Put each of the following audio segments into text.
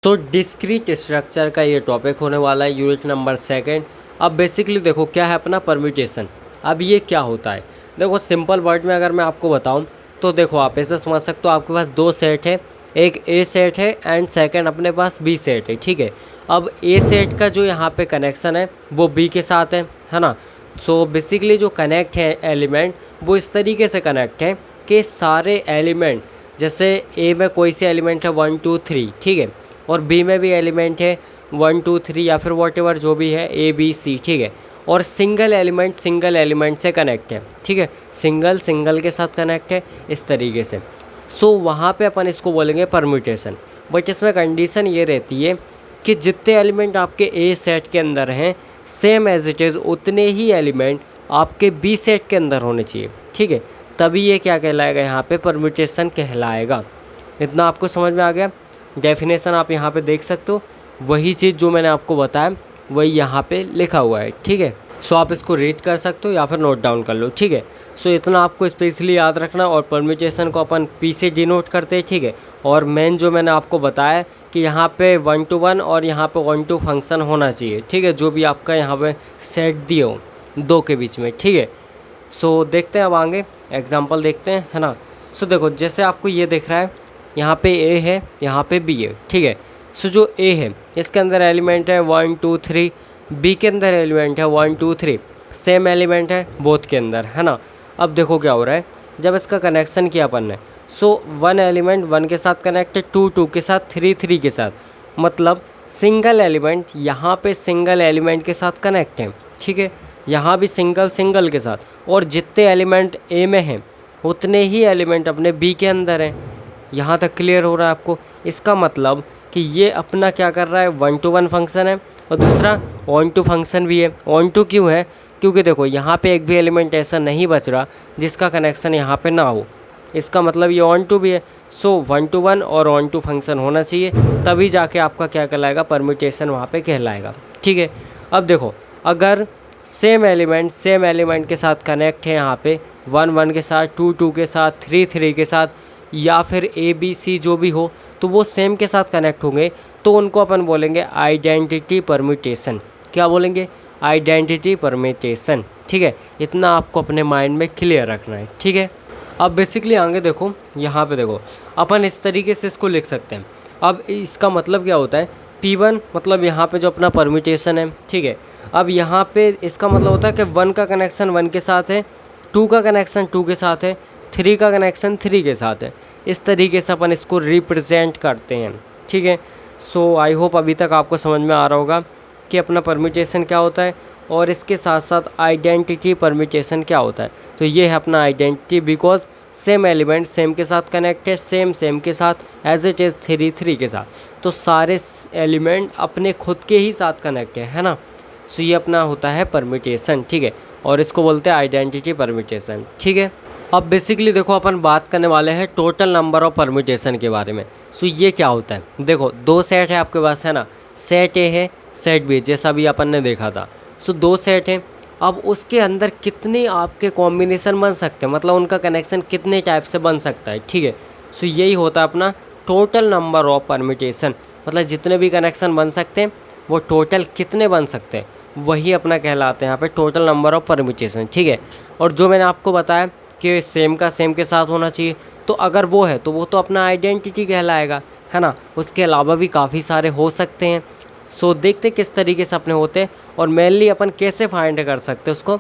तो discrete structure का ये टॉपिक होने वाला है, यूनिट नंबर 2। अब बेसिकली देखो क्या है अपना परम्यूटेशन। अब ये क्या होता है, देखो सिंपल वर्ड में अगर मैं आपको बताऊं तो देखो आप ऐसे समझ सकते हो, आपके पास दो सेट है, एक ए सेट है एंड सेकंड अपने पास बी सेट है। ठीक है, अब ए सेट का जो यहाँ पे कनेक्शन है वो बी के साथ है ना। सो बेसिकली जो कनेक्ट है एलिमेंट वो इस तरीके से कनेक्ट है कि सारे एलिमेंट, जैसे ए में कोई से एलिमेंट है 1 2 3, ठीक है, और बी में भी एलिमेंट है 1 2 3 या फिर वॉट एवर जो भी है ए बी सी, ठीक है, और सिंगल एलिमेंट से कनेक्ट है। ठीक है, सिंगल के साथ कनेक्ट है इस तरीके से। सो वहाँ पे अपन इसको बोलेंगे परम्यूटेशन। बट इसमें कंडीशन ये रहती है कि जितने एलिमेंट आपके ए सेट के अंदर हैं सेम एज इट इज़ उतने ही एलिमेंट आपके बी सेट के अंदर होने चाहिए। ठीक है, तभी ये क्या कहलाएगा, यहाँ पे परम्यूटेशन कहलाएगा। इतना आपको समझ में आ गया। डेफिनेशन आप यहाँ पे देख सकते हो, वही चीज़ जो मैंने आपको बताया वही यहाँ पे लिखा हुआ है। ठीक है, सो आप इसको रीड कर सकते हो या फिर नोट डाउन कर लो। ठीक है, सो इतना आपको स्पेशली याद रखना। और परम्यूटेशन को अपन पी से डिनोट करते हैं। ठीक है, और मेन जो मैंने आपको बताया कि यहाँ पे 1 to 1 और यहाँ पे 1 to फंक्शन होना चाहिए। ठीक है, जो भी आपका यहाँ पे सेट दिए हो दो के बीच में। ठीक है, सो देखते हैं अब आगे एग्जांपल देखते हैं, है ना। सो देखो जैसे आपको ये दिख रहा है, यहाँ पे ए है, यहाँ पे बी है। ठीक है, सो जो ए है इसके अंदर एलिमेंट है 1 2 3, बी के अंदर एलिमेंट है 1 2 3, सेम एलिमेंट है बोथ के अंदर, है ना। अब देखो क्या हो रहा है, जब इसका कनेक्शन किया अपन ने, सो 1 एलिमेंट 1 के साथ कनेक्ट है, 2 2 के साथ, 3 3 के साथ, मतलब सिंगल एलिमेंट यहाँ पे सिंगल एलिमेंट के साथ कनेक्ट है। ठीक है, यहाँ भी सिंगल के साथ, और जितने एलिमेंट ए में हैं उतने ही एलिमेंट अपने बी के अंदर हैं। यहाँ तक क्लियर हो रहा है आपको। इसका मतलब कि ये अपना क्या कर रहा है, 1 to 1 फंक्शन है, और दूसरा ऑन टू फंक्शन भी है। ऑन टू क्यों है, क्योंकि देखो यहाँ पे एक भी एलिमेंट ऐसा नहीं बच रहा जिसका कनेक्शन यहाँ पे ना हो, इसका मतलब ये ऑन टू भी है। सो 1 to 1 और ऑन टू फंक्शन होना चाहिए, तभी जाके आपका क्या कहलाएगा, परम्यूटेशन वहाँ पे कहलाएगा। ठीक है, अब देखो अगर सेम एलिमेंट के साथ कनेक्ट है, यहाँ पे 1 1 के साथ, 2 2 के साथ, 3 3 के साथ, या फिर ए बी सी जो भी हो, तो वो सेम के साथ कनेक्ट होंगे, तो उनको अपन बोलेंगे आइडेंटिटी परम्यूटेशन। क्या बोलेंगे, आइडेंटिटी परम्यूटेशन। ठीक है, इतना आपको अपने माइंड में क्लियर रखना है। ठीक है, अब बेसिकली आगे देखो, यहाँ पे देखो अपन इस तरीके से इसको लिख सकते हैं। अब इसका मतलब क्या होता है, P1 मतलब यहाँ पे जो अपना परम्यूटेशन है। ठीक है, अब यहाँ पे इसका मतलब होता है कि 1 का कनेक्शन 1 के साथ है, 2 का कनेक्शन 2 के साथ है, 3 का कनेक्शन 3 के साथ है। इस तरीके से अपन इसको रिप्रेजेंट करते हैं। ठीक है, सो आई होप अभी तक आपको समझ में आ रहा होगा कि अपना परम्यूटेशन क्या होता है, और इसके साथ साथ आइडेंटिटी परम्यूटेशन क्या होता है। तो ये है अपना identity, because same element same के साथ कनेक्ट है, सेम के साथ एज इट इज़ 3 3 के साथ, तो सारे एलिमेंट अपने खुद के ही साथ कनेक्ट है ना। सो ये अपना होता है परम्यूटेशन। ठीक है, और इसको बोलते हैं आइडेंटिटी परम्यूटेशन। ठीक है, अब बेसिकली देखो अपन बात करने वाले हैं टोटल नंबर ऑफ परम्यूटेशन के बारे में। सो ये क्या होता है, देखो दो सेट है आपके पास, है ना, सेट ए है सेट बी, जैसा भी अपन ने देखा था। सो दो सेट हैं, अब उसके अंदर कितने आपके कॉम्बिनेशन बन सकते हैं, मतलब उनका कनेक्शन कितने टाइप से बन सकता है। ठीक है, सो यही होता है अपना टोटल नंबर ऑफ परम्यूटेशन, मतलब जितने भी कनेक्शन बन सकते हैं वो टोटल कितने बन सकते हैं, वही अपना कहलाते हैं यहाँ पे टोटल नंबर ऑफ परम्यूटेशन। ठीक है, और जो मैंने आपको बताया कि सेम के साथ होना चाहिए, तो अगर वो है तो वो तो अपना आइडेंटिटी कहलाएगा, है ना। उसके अलावा भी काफ़ी सारे हो सकते हैं। सो देखते किस तरीके से अपने होते हैं, और मेनली अपन कैसे फाइंड कर सकते हैं उसको,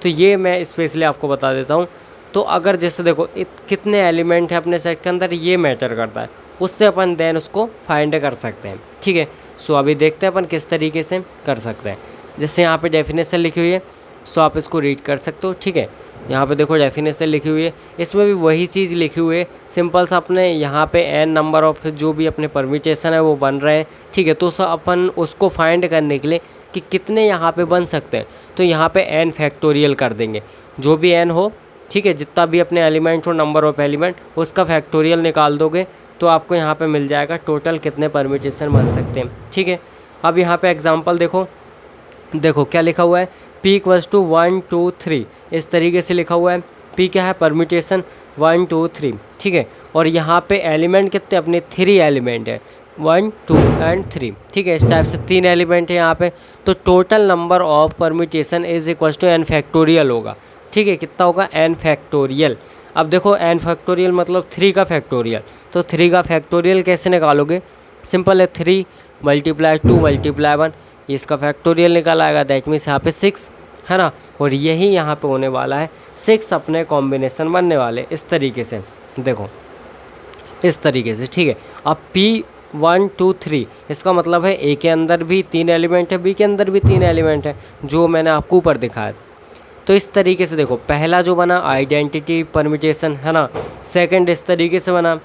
तो ये मैं स्पेशली आपको बता देता हूँ। तो अगर जैसे देखो कितने एलिमेंट है अपने सेट के अंदर, ये मैटर करता है, उससे अपन देन उसको फाइंड कर सकते हैं। ठीक है, सो अभी देखते हैं अपन किस तरीके से कर सकते हैं। जैसे यहाँ पे डेफिनेशन लिखी हुई है, सो आप इसको रीड कर सकते हो। ठीक है, यहाँ पे देखो डेफिनेशन लिखी हुई है, इसमें भी वही चीज़ लिखी हुई है, सिंपल सा अपने यहाँ पे n नंबर ऑफ जो भी अपने परम्यूटेशन है वो बन रहे हैं। ठीक है, तो अपन उसको फाइंड करने के लिए कि कितने यहाँ पे बन सकते हैं, तो यहाँ पे n फैक्टोरियल कर देंगे, जो भी n हो। ठीक है, जितना भी अपने एलिमेंट हो, नंबर ऑफ एलिमेंट, उसका फैक्टोरियल निकाल दोगे तो आपको यहाँ पे मिल जाएगा टोटल कितने परम्यूटेशन बन सकते हैं। ठीक है, अब यहाँ पे एग्जांपल देखो क्या लिखा हुआ है, P = 1 2 3, इस तरीके से लिखा हुआ है। P क्या है, परम्यूटेशन 1 2 3। ठीक है, और यहाँ पे एलिमेंट कितने अपने 3 एलिमेंट है, 1 2 एंड 3, ठीक है। इस टाइप से 3 एलिमेंट है यहाँ पे, तो total number of permutation is equal to n factorial होगा, ठीक है। कितना होगा? n factorial. अब देखो n फैक्टोरियल मतलब 3 का फैक्टोरियल, तो 3 का फैक्टोरियल कैसे निकालोगे? सिंपल है, 3 मल्टीप्लाई 2 मल्टीप्लाई 1, इसका फैक्टोरियल निकल आएगा, दैट मीन्स यहाँ पे 6 है ना। और यही यहाँ पे होने वाला है, 6 अपने कॉम्बिनेशन बनने वाले इस तरीके से, देखो इस तरीके से, ठीक है। अब P1 2 3 इसका मतलब है A के अंदर भी 3 एलिमेंट है, B के अंदर भी 3 एलिमेंट है, जो मैंने आपको ऊपर दिखाया था। तो इस तरीके से देखो, पहला जो बना आइडेंटिटी परम्यूटेशन है ना, सेकंड इस तरीके से बना,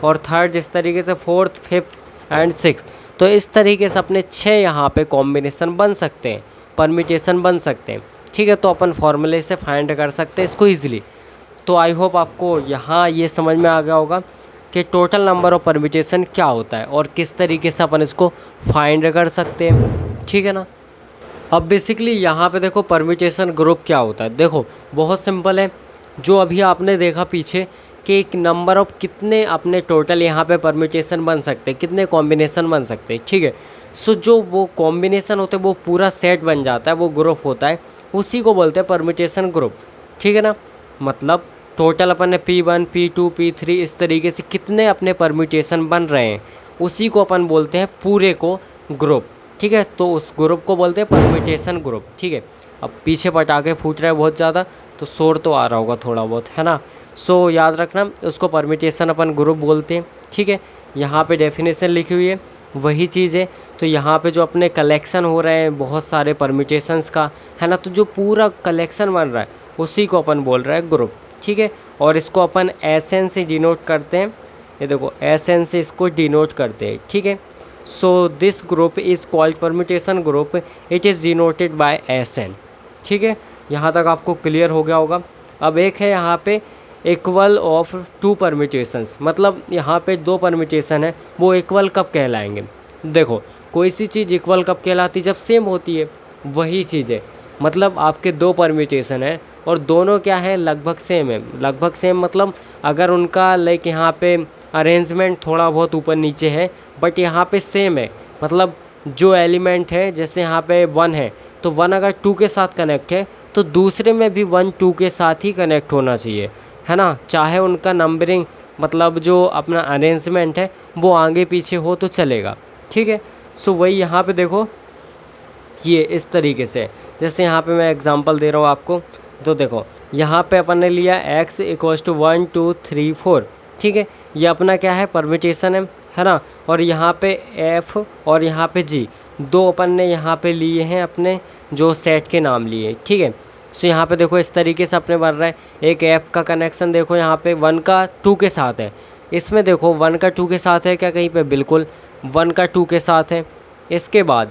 और थर्ड इस तरीके से, फोर्थ फिफ्थ एंड सिक्स। तो इस तरीके से अपने 6 यहाँ पे कॉम्बिनेशन बन सकते हैं, परम्यूटेशन बन सकते हैं, ठीक है। तो अपन फॉर्मूले से फाइंड कर सकते हैं इसको ईजिली। तो आई होप आपको यहाँ ये समझ में आ गया होगा कि टोटल नंबर ऑफ परम्यूटेशन क्या होता है और किस तरीके से अपन इसको फाइंड कर सकते हैं, ठीक है ना। अब बेसिकली यहाँ पे देखो परम्यूटेशन ग्रुप क्या होता है, देखो बहुत सिंपल है। जो अभी आपने देखा पीछे कि एक नंबर ऑफ कितने अपने टोटल यहाँ पे परम्यूटेशन बन सकते हैं, कितने कॉम्बिनेशन बन सकते हैं, ठीक है। सो जो वो कॉम्बिनेशन होते हैं वो पूरा सेट बन जाता है, वो ग्रुप होता है, उसी को बोलते हैं परम्यूटेशन ग्रुप, ठीक है ना। मतलब टोटल अपन ने P1 P2 P3 इस तरीके से कितने अपने परम्यूटेशन बन रहे हैं, उसी को अपन बोलते हैं पूरे को ग्रुप, ठीक है। तो उस ग्रुप को बोलते हैं परम्यूटेशन ग्रुप, ठीक है। अब पीछे पटाखे फूट रहे हैं बहुत ज़्यादा, तो शोर तो आ रहा होगा थोड़ा बहुत, है ना। सो याद रखना, उसको परम्यूटेशन अपन ग्रुप बोलते हैं, ठीक है। यहाँ पे डेफिनेशन लिखी हुई है, वही चीज़ है। तो यहाँ पे जो अपने कलेक्शन हो रहे हैं बहुत सारे परम्यूटेशंस का, है ना, तो जो पूरा कलेक्शन बन रहा है उसी को अपन बोल रहे हैं ग्रुप, ठीक है। और इसको अपन SN से डिनोट करते हैं, ये देखो SN से इसको डिनोट करते हैं, ठीक है। So this group is called permutation group, it is denoted by SN, ठीक है। यहाँ तक आपको क्लियर हो गया होगा। अब एक है यहाँ पे इक्वल ऑफ 2 परम्यूटेशंस, मतलब यहाँ पे 2 परम्यूटेशन है, वो इक्वल कब कहलाएंगे? देखो कोई सी चीज़ इक्वल कब कहलाती? जब सेम होती है, वही चीज़ है। मतलब आपके 2 परम्यूटेशन है और दोनों क्या है? लगभग सेम है। लगभग सेम मतलब अगर उनका लाइक यहाँ पे अरेंजमेंट थोड़ा बहुत ऊपर नीचे है, बट यहाँ पे सेम है। मतलब जो एलिमेंट है, जैसे यहाँ पे 1 है, तो 1 अगर 2 के साथ कनेक्ट है तो दूसरे में भी 1 2 के साथ ही कनेक्ट होना चाहिए, है ना। चाहे उनका नंबरिंग मतलब जो अपना अरेंजमेंट है वो आगे पीछे हो तो चलेगा, ठीक है। सो वही यहाँ पे देखो, ये इस तरीके से, जैसे यहाँ पे मैं एग्जांपल दे रहा हूँ आपको, तो देखो यहाँ पे अपन ने लिया x इक्वल्स टू 1 2 3 4, ठीक है। ये अपना क्या है? परम्यूटेशन है ना। और यहाँ पे f और यहाँ पे g, दो अपन ने यहाँ पे लिए हैं अपने जो सेट के नाम लिए, ठीक है। सो यहाँ पे देखो इस तरीके से अपने बन रहा है। एक f का कनेक्शन देखो यहाँ पे 1 का 2 के साथ है, इसमें देखो 1 का 2 के साथ है क्या? कहीं पे बिल्कुल 1 का 2 के साथ है। इसके बाद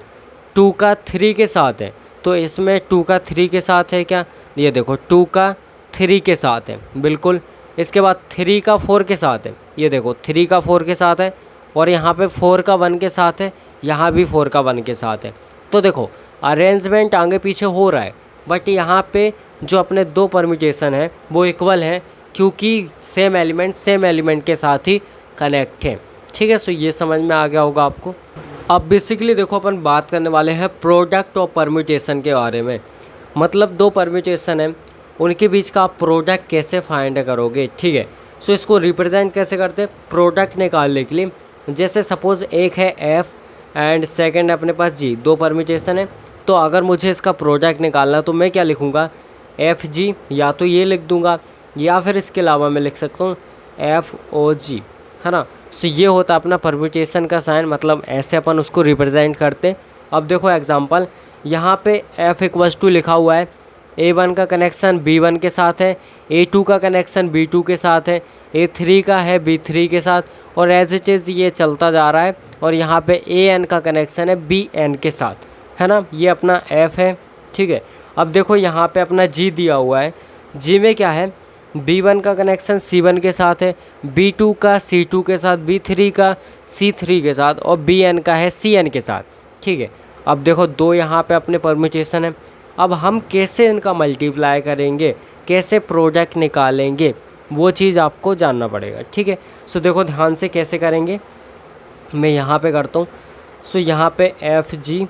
2 का 3 के साथ है, तो इसमें 2 का 3 के साथ है क्या? ये देखो 2 का 3 के साथ है बिल्कुल। इसके बाद 3 का 4 के साथ है, ये देखो 3 का 4 के साथ है। और यहाँ पे 4 का 1 के साथ है, यहाँ भी 4 का 1 के साथ है। तो देखो अरेंजमेंट आगे पीछे हो रहा है, बट यहाँ पे जो अपने 2 परम्यूटेशन है वो इक्वल हैं, क्योंकि सेम एलिमेंट के साथ ही कनेक्ट है, ठीक है। सो ये समझ में आ गया होगा आपको। अब बेसिकली देखो अपन बात करने वाले हैं प्रोडक्ट और परम्यूटेशन के बारे में। मतलब 2 परम्यूटेशन है, उनके बीच का आप प्रोडक्ट कैसे फाइंड करोगे, ठीक है। सो इसको रिप्रेजेंट कैसे करते हैं प्रोडक्ट निकालने के लिए? जैसे सपोज़ एक है f एंड सेकंड अपने पास g, 2 परम्यूटेशन है। तो अगर मुझे इसका प्रोडक्ट निकालना तो मैं क्या लिखूँगा? FG, या तो ये लिख दूँगा, या फिर इसके अलावा मैं लिख सकता हूँ FOG, है ना। सो ये होता है अपना परम्यूटेशन का साइन, मतलब ऐसे अपन उसको रिप्रेजेंट करते। अब देखो एग्जांपल, यहाँ पे f इक्वल्स टू लिखा हुआ है, A1 का कनेक्शन B1 के साथ है, A2 का कनेक्शन B2 के साथ है, A3 का है B3 के साथ, और एज इट इज़ ये चलता जा रहा है। और यहाँ पे AN का कनेक्शन है BN के साथ, है ना। ये अपना F है, ठीक है। अब देखो यहाँ पे अपना G दिया हुआ है। G में क्या है? B1 का कनेक्शन C1 के साथ है, B2 का C2 के साथ, B3 का C3 के साथ, और BN का है CN के साथ, ठीक है। अब देखो 2 यहाँ पे अपने परम्यूटेशन है। अब हम कैसे इनका मल्टीप्लाई करेंगे, कैसे प्रोडक्ट निकालेंगे, वो चीज़ आपको जानना पड़ेगा, ठीक है। सो देखो ध्यान से कैसे करेंगे। मैं यहाँ पे करता हूँ। सो यहाँ पे एफ जी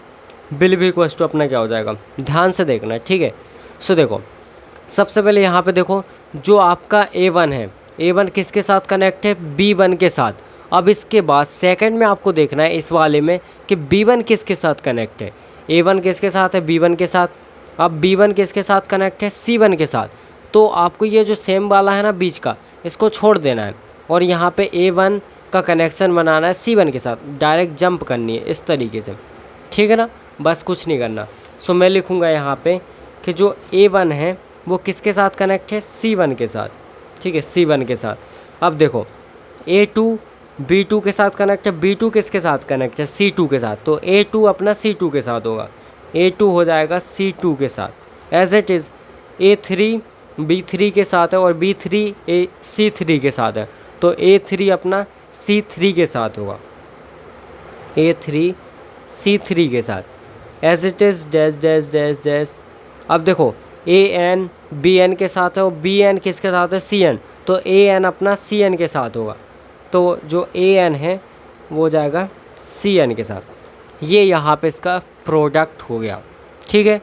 बिल भी इक्वल्स टू अपना क्या हो जाएगा, ध्यान से देखना है, ठीक है। सो देखो सबसे पहले यहाँ पे देखो जो आपका A1 है, A1 किसके साथ कनेक्ट है, B1 के साथ। अब इसके बाद सेकंड में आपको देखना है इस वाले में कि B1 किसके साथ कनेक्ट है, A1 किसके साथ है, B1 के साथ। अब B1 किसके साथ कनेक्ट है, C1 के साथ। तो आपको ये जो सेम वाला है ना बीच का, इसको छोड़ देना है और यहाँ पे A1 का कनेक्शन बनाना है C1 के साथ, डायरेक्ट जंप करनी है इस तरीके से, ठीक है ना, बस कुछ नहीं करना। सो मैं लिखूँगा यहाँ पे कि जो A1 है वो किसके साथ कनेक्ट है, C1 के साथ, ठीक है, C1 के साथ। अब देखो A2 B2 के साथ कनेक्ट है, B2 किसके साथ कनेक्ट है, C2 के साथ। तो A2 अपना C2 के साथ होगा, A2 हो जाएगा C2 के साथ। As it is A3 B3 के साथ है और B3 C3 के साथ है, तो A3 अपना C3 के साथ होगा, A3 C3 के साथ। As it is dash dash dash dash. अब देखो AN BN के साथ है और BN किसके साथ है, CN, तो AN अपना CN के साथ होगा, तो जो AN है वो जाएगा CN के साथ। ये यहाँ पे इसका प्रोडक्ट हो गया, ठीक है।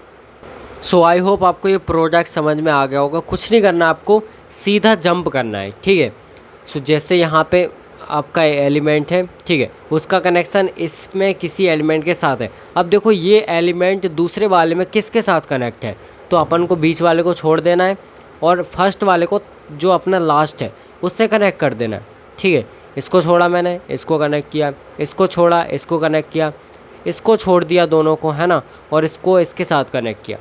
सो आई होप आपको ये प्रोडक्ट समझ में आ गया होगा। कुछ नहीं करना, आपको सीधा जंप करना है, ठीक है। सो जैसे यहाँ पे आपका एलिमेंट है, ठीक है, उसका कनेक्शन इसमें किसी एलिमेंट के साथ है। अब देखो ये एलिमेंट दूसरे वाले में किसके साथ कनेक्ट है, तो अपन को बीच वाले को छोड़ देना है और फर्स्ट वाले को जो अपना लास्ट है उससे कनेक्ट कर देना है, ठीक है। इसको छोड़ा मैंने, इसको कनेक्ट किया, इसको छोड़ा, इसको कनेक्ट किया, इसको छोड़ दिया दोनों को, है ना, और इसको इसके साथ कनेक्ट किया।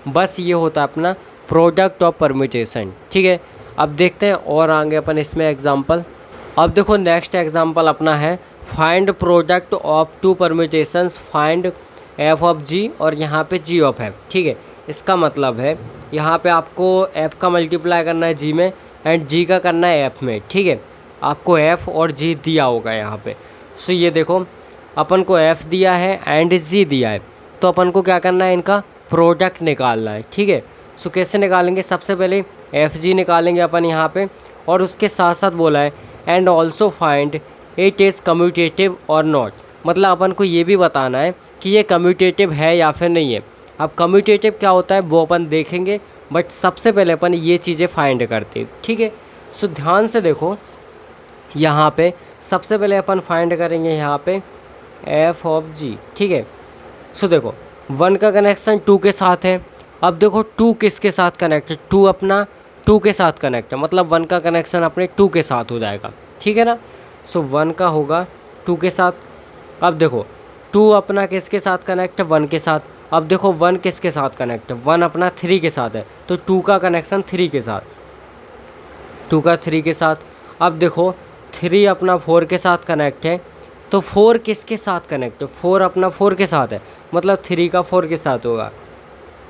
बस ये होता है अपना प्रोडक्ट ऑफ परम्यूटेशन, ठीक है। अब देखते हैं और आगे अपन इसमें एग्जांपल। अब देखो नेक्स्ट एग्जांपल अपना है find product of two permutations, find F of G और यहाँ पे जी ऑफ एफ, ठीक है। इसका मतलब है यहाँ पे आपको एफ का मल्टीप्लाई करना है जी में एंड जी का करना है एफ में, ठीक है। आपको एफ और जी दिया होगा यहाँ पे। सो ये देखो अपन को एफ दिया है एंड जी दिया है, तो अपन को क्या करना है, इनका प्रोडक्ट निकालना है, ठीक है। सो कैसे निकालेंगे, सबसे पहले एफ जी निकालेंगे अपन यहाँ पे, और उसके साथ साथ बोला है and also find it is commutative और नॉट, मतलब अपन को ये भी बताना है कि ये कम्यूटेटिव है या फिर नहीं है। अब कम्यूटेटिव क्या होता है वो अपन देखेंगे, बट सबसे पहले अपन ये चीज़ें फाइंड करते हैं, ठीक है। सो ध्यान से देखो यहाँ पे सबसे पहले अपन फाइंड करेंगे यहाँ पे एफ ऑफ जी, ठीक है। सो देखो 1 का कनेक्शन 2 के साथ है। अब देखो 2 किसके साथ कनेक्ट है, 2 अपना 2 के साथ कनेक्ट है, मतलब 1 का कनेक्शन अपने 2 के साथ हो जाएगा, ठीक है ना। सो 1 का होगा 2 के साथ। अब देखो 2 अपना किसके साथ कनेक्ट है, 1 के साथ। अब देखो 1 किसके साथ कनेक्ट है, 1 अपना 3 के साथ है, तो 2 का कनेक्शन 3 के साथ, 2 का 3 के साथ। अब देखो 3 अपना 4 के साथ कनेक्ट है, तो 4 किसके साथ कनेक्ट है, 4 अपना 4 के साथ है, मतलब 3 का 4 के साथ होगा,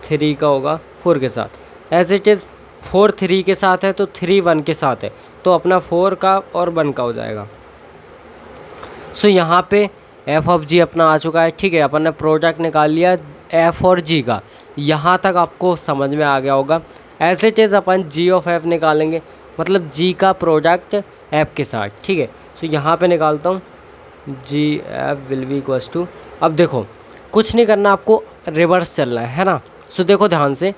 3 का होगा 4 के साथ। एज इट इज़ 4 3 के साथ है, तो 3 1 के साथ है, तो अपना 4 का और 1 का हो जाएगा। सो यहाँ पे एफ ऑफ जी अपना आ चुका है, ठीक है। अपन ने प्रोडक्ट निकाल लिया एफ और जी का, यहाँ तक आपको समझ में आ गया होगा। As it is upon G of F निकालेंगे, मतलब जी का प्रोडक्ट एफ के साथ, ठीक है। सो यहाँ पे निकालता हूँ जी F will be equals to, अब देखो कुछ नहीं करना, आपको रिवर्स चलना है ना। सो देखो ध्यान से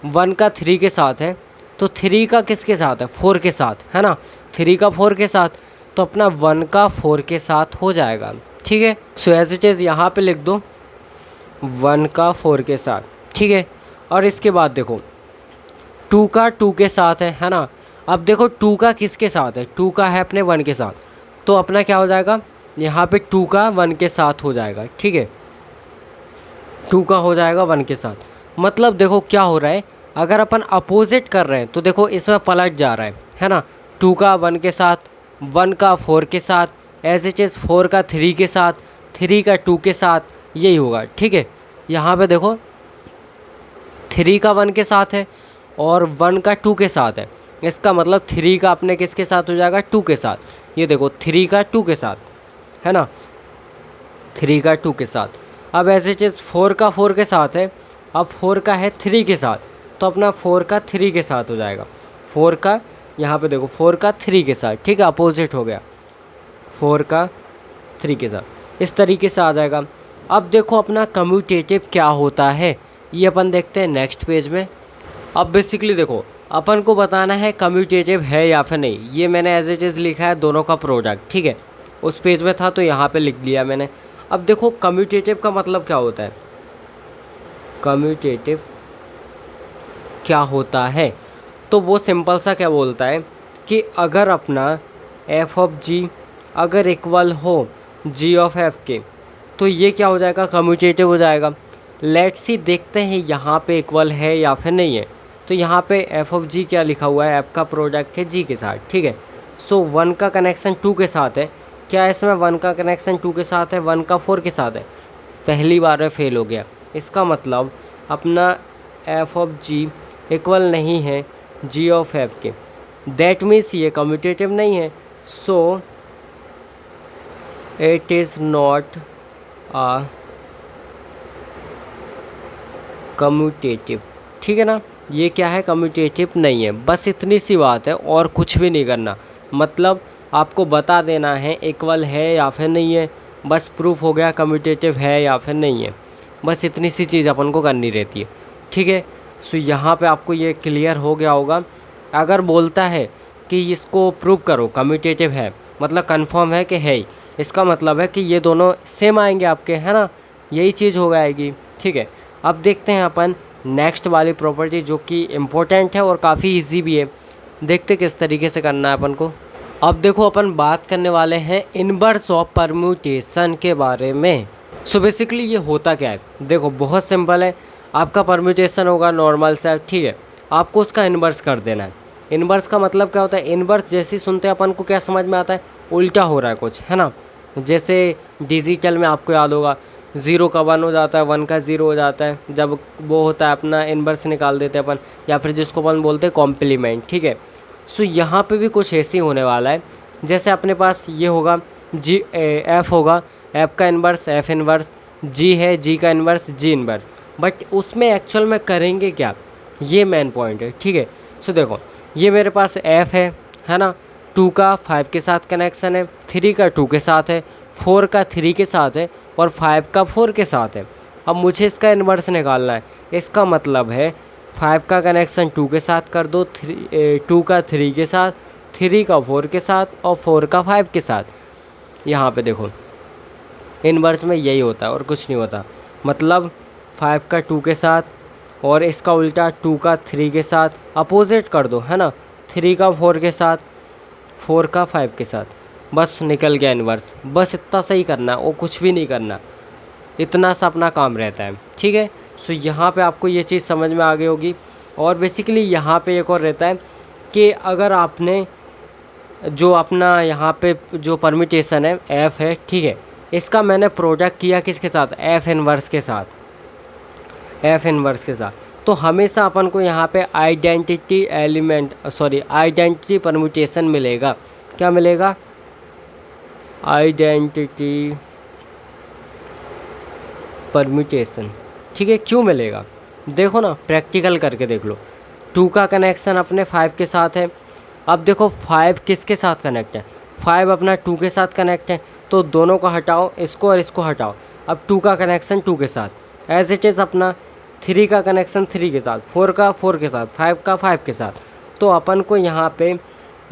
1 का 3 के साथ है, तो 3 का किसके साथ है, 4 के साथ, है ना, 3 का 4 के साथ, तो अपना 1 का 4 के साथ हो जाएगा, ठीक है। सो एज इट इज़ यहाँ पे लिख दो 1 का 4 के साथ, ठीक है। और इसके बाद देखो 2 का 2 के साथ है ना। अब देखो 2 का किसके साथ है, 2 का है अपने 1 के साथ, तो अपना क्या हो जाएगा, यहाँ पे 2 का 1 के साथ हो जाएगा, ठीक है। 2 का हो जाएगा 1 के साथ, मतलब देखो क्या हो रहा है, अगर अपन अपोजिट कर रहे हैं तो देखो इसमें पलट जा रहा है ना। 2 का 1 के साथ, 1 का 4 के साथ, एज इट इज़ 4 का 3 के साथ, 3 का 2 के साथ, यही होगा, ठीक है। यहाँ पे देखो 3 का 1 के साथ है और 1 का 2 के साथ है, इसका मतलब 3 का अपने किसके साथ हो जाएगा, 2 के साथ। ये देखो 3 का 2 के साथ, है ना, 3 का 2 के साथ। अब एज इट इज़ 4 का 4 के साथ है, अब 4 का है 3 के साथ, तो अपना 4 का 3 के साथ हो जाएगा, 4 का यहाँ पे देखो 4 का 3 के साथ, ठीक है, अपोजिट हो गया, 4 का 3 के साथ, इस तरीके से आ जाएगा। अब देखो अपना कम्यूटेटिव क्या होता है, ये अपन देखते हैं नेक्स्ट पेज में। अब बेसिकली देखो अपन को बताना है कम्यूटेटिव है या फिर नहीं। ये मैंने एज इट इज़ लिखा है दोनों का प्रोडक्ट, ठीक है, उस पेज में था तो यहाँ पे लिख दिया मैंने। अब देखो कम्यूटेटिव का मतलब क्या होता है, कम्यूटेटिव क्या होता है, तो वो सिंपल सा क्या बोलता है कि अगर अपना एफ ऑफ जी अगर इक्वल हो जी ऑफ एफ के, तो ये क्या हो जाएगा, कम्यूटेटिव हो जाएगा। लेट्स सी देखते हैं यहाँ पे इक्वल है या फिर नहीं है। तो यहाँ पे एफ ऑफ जी क्या लिखा हुआ है, एफ का प्रोडक्ट है जी के साथ, ठीक है। सो 1 का कनेक्शन 2 के साथ है, क्या इसमें 1 का कनेक्शन 2 के साथ है, 1 का 4 के साथ है, पहली बार में फेल हो गया। इसका मतलब अपना एफ ऑफ जी इक्वल नहीं है जी ऑफ एफ के, दैट मीन्स ये कम्यूटेटिव नहीं है। So it is not a commutative, ठीक है ना, ये क्या है, कम्यूटेटिव नहीं है। बस इतनी सी बात है और कुछ भी नहीं करना, मतलब आपको बता देना है इक्वल है या फिर नहीं है, बस प्रूफ हो गया कम्यूटेटिव है या फिर नहीं है। बस इतनी सी चीज़ अपन को करनी रहती है, ठीक है। सो यहाँ पे आपको ये क्लियर हो गया होगा। अगर बोलता है कि इसको प्रूव करो कम्यूटेटिव है, मतलब कंफर्म है कि है ही, इसका मतलब है कि ये दोनों सेम आएंगे आपके, है ना, यही चीज़ हो जाएगी, ठीक है। अब देखते हैं अपन नेक्स्ट वाली प्रॉपर्टी जो कि इम्पोर्टेंट है और काफ़ी इजी भी है, देखते किस तरीके से करना है अपन को। अब देखो अपन बात करने वाले हैं इनवर्स ऑफ परम्यूटेशन के बारे में। सो बेसिकली ये होता क्या है, देखो बहुत सिंपल है। आपका परम्यूटेशन होगा नॉर्मल से, ठीक है, आपको उसका इन्वर्स कर देना है। इन्वर्स का मतलब क्या होता है, इन्वर्स जैसे ही सुनते हैं अपन को क्या समझ में आता है, उल्टा हो रहा है कुछ, है ना। जैसे डिजिटल में आपको याद होगा 0 का 1 हो जाता है, 1 का 0 हो जाता है, जब वो होता है अपना इन्वर्स निकाल देते हैं अपन, या फिर जिसको अपन बोलते हैं कॉम्प्लीमेंट, ठीक है। सो यहाँ पे भी कुछ ऐसे ही होने वाला है। जैसे अपने पास ये होगा जी एफ होगा, एफ का इन्वर्स एफ इन्वर्स, जी है जी का इन्वर्स जी इन्वर्स, बट उसमें एक्चुअल में करेंगे क्या, ये मेन पॉइंट है, ठीक है। सो देखो ये मेरे पास एफ है ना, 2 का 5 के साथ कनेक्शन है, 3 का 2 के साथ है, 4 का 3 के साथ है और 5 का 4 के साथ है। अब मुझे इसका इन्वर्स निकालना है, इसका मतलब है 5 का कनेक्शन 2 के साथ कर दो, 2 का 3 के साथ, 3 का 4 के साथ और 4 का 5 के साथ। यहाँ पे देखो इन्वर्स में यही होता है और कुछ नहीं होता, मतलब 5 का 2 के साथ और इसका उल्टा 2 का 3 के साथ, अपोजिट कर दो, है ना, 3 का 4 के साथ, 4 का 5 के साथ, बस निकल गया इन्वर्स। बस इतना सही करना है और कुछ भी नहीं करना, इतना सा अपना काम रहता है, ठीक है। सो यहाँ पे आपको ये चीज़ समझ में आ गई होगी। और बेसिकली यहाँ पे एक और रहता है कि अगर आपने जो अपना यहाँ पे जो परम्यूटेशन है एफ है, ठीक है, इसका मैंने प्रोडक्ट किया किसके साथ, एफ इन्वर्स के साथ, एफ इन्वर्स के साथ, तो हमेशा अपन को यहाँ पे आइडेंटिटी परम्यूटेशन मिलेगा। क्या मिलेगा, आइडेंटिटी परम्यूटेशन, ठीक है। क्यों मिलेगा, देखो ना, प्रैक्टिकल करके देख लो। 2 का कनेक्शन अपने 5 के साथ है, अब देखो 5 किसके साथ कनेक्ट है, 5 अपना 2 के साथ कनेक्ट है, तो दोनों को हटाओ, इसको और इसको हटाओ। अब 2 का कनेक्शन 2 के साथ, एज इट इज़ अपना 3 का कनेक्शन 3 के साथ, 4 का 4 के साथ, 5 का 5 के साथ। तो अपन को यहाँ पे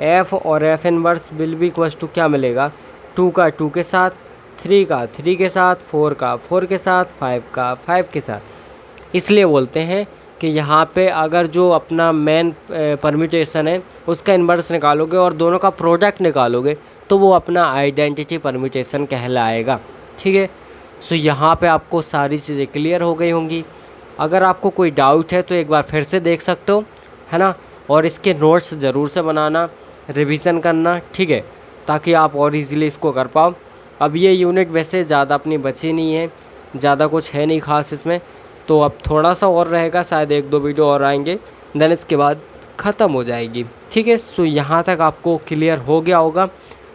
एफ और F inverse will be equals to क्या मिलेगा, 2 का 2 के साथ, 3 का 3 के साथ, 4 का 4 के साथ, 5 का 5 के साथ। इसलिए बोलते हैं कि यहाँ पे अगर जो अपना मेन परम्यूटेशन है उसका इन्वर्स निकालोगे और दोनों का प्रोडक्ट निकालोगे तो वो अपना आइडेंटिटी परम्यूटेशन कहलाएगा, ठीक है। सो यहाँ पे आपको सारी चीज़ें क्लियर हो गई होंगी। अगर आपको कोई डाउट है तो एक बार फिर से देख सकते हो, है ना, और इसके नोट्स ज़रूर से बनाना, रिवीजन करना, ठीक है, ताकि आप और इजीली इसको कर पाओ। अब ये यूनिट वैसे ज़्यादा अपनी बची नहीं है, ज़्यादा कुछ है नहीं खास इसमें, तो अब थोड़ा सा और रहेगा, शायद 1-2 वीडियो और आएंगे, देन इसके बाद ख़त्म हो जाएगी, ठीक है। सो यहाँ तक आपको क्लियर हो गया होगा,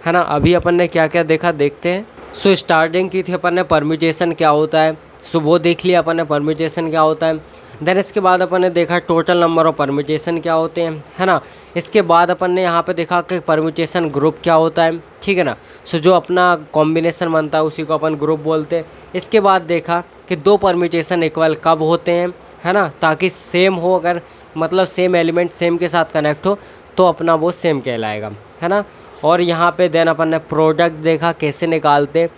है ना। अभी अपन ने क्या क्या देखा देखते हैं। सो स्टार्टिंग की थी अपन ने परम्यूटेशन क्या होता है, सो वो देख लिया अपन ने परम्यूटेशन क्या होता है। देन इसके बाद अपन ने देखा टोटल नंबर ऑफ परम्यूटेशन क्या होते हैं, है ना। इसके बाद अपन ने यहाँ पे देखा कि परम्यूटेशन ग्रुप क्या होता है, ठीक है ना। सो जो अपना कॉम्बिनेशन बनता है उसी को अपन ग्रुप बोलते हैं। इसके बाद देखा कि दो परम्यूटेशन इक्वल कब होते हैं, है ना, ताकि सेम हो, अगर मतलब सेम एलिमेंट सेम के साथ कनेक्ट हो तो अपना वो सेम कहलाएगा, है ना। और यहाँ पे देन अपन ने प्रोडक्ट देखा कैसे निकालते,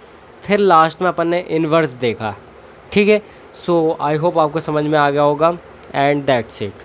फिर लास्ट में अपन ने इन्वर्स देखा, ठीक है। सो आई होप आपको समझ में आ गया होगा एंड दैट्स इट।